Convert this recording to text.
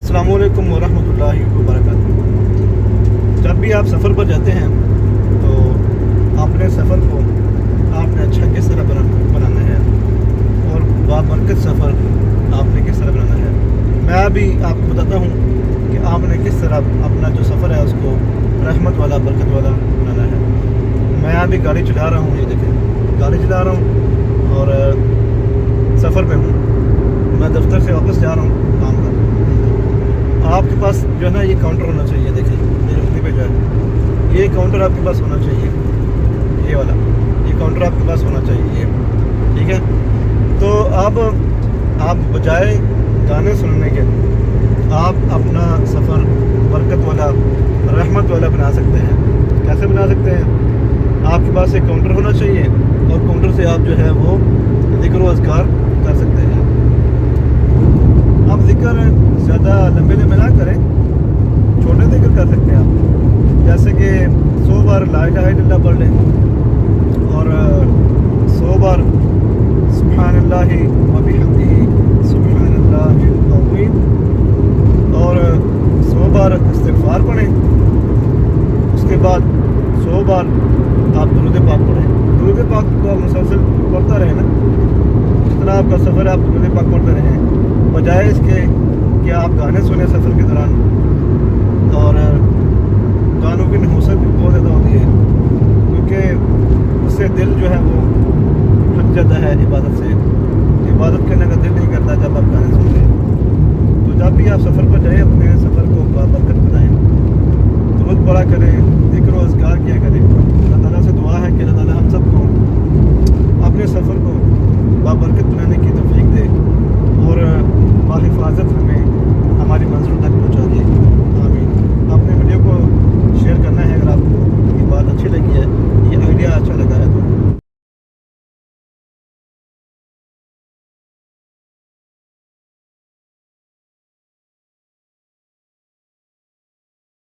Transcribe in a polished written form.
السلام علیکم ورحمۃ اللہ وبرکاتہ۔ جب بھی آپ سفر پر جاتے ہیں تو اپنے سفر کو آپ نے اچھا کس طرح بنانا ہے اور بابرکت سفر آپ نے کس طرح بنانا ہے، میں ابھی آپ کو بتاتا ہوں کہ آپ نے کس طرح اپنا جو سفر ہے اس کو رحمت والا برکت والا بنانا ہے۔ میں ابھی گاڑی چلا رہا ہوں، یہ دیکھیں گاڑی چلا رہا ہوں اور سفر پہ ہوں، میں دفتر سے واپس جا رہا ہوں کام پر۔ آپ کے پاس جو ہے نا یہ کاؤنٹر ہونا چاہیے، دیکھیں میرے رختی پہ جو ہے یہ کاؤنٹر آپ کے پاس ہونا چاہیے، یہ والا یہ کاؤنٹر آپ کے پاس ہونا چاہیے، ٹھیک ہے۔ تو اب آپ بجائے گانے سننے کے آپ اپنا سفر برکت والا رحمت والا بنا سکتے ہیں۔ کیسے بنا سکتے ہیں؟ آپ کے پاس ایک کاؤنٹر ہونا چاہیے اور کاؤنٹر سے آپ جو ہے وہ ذکر و اذکار کر سکتے ہیں۔ آپ ذکر زیادہ لمبے نہ کریں، چھوٹے ذکر کر سکتے ہیں آپ، جیسے کہ 100 بار لا الہ الا اللہ پڑھ لیں اور 100 بار سبحان اللہ وبحمدہ سبحان اللہ العظیم اور 100 بار استغفار پڑھیں۔ اس کے بعد 100 بار آپ درود پاک پڑھیں۔ درود پاک کو آپ مسلسل پڑھتا رہیں نا، جتنا آپ کا سفر ہے آپ درود پاک پڑھتے رہیں، بجائے اس کے کہ آپ گانے سنیں سفر کے دوران، اور گانوں کی نحوست بھی بہت زیادہ ہوتی ہے کیونکہ اس سے دل جو ہے وہ ہٹ جاتا ہے عبادت سے، عبادت کرنے کا دل نہیں کرتا جب آپ گانے سنتے ہیں۔ تو جب بھی آپ سفر پر جائیں اپنے سفر کو بابرکت بنائیں، درود پڑھا کریں، ذکر و اذکار کیا کریں۔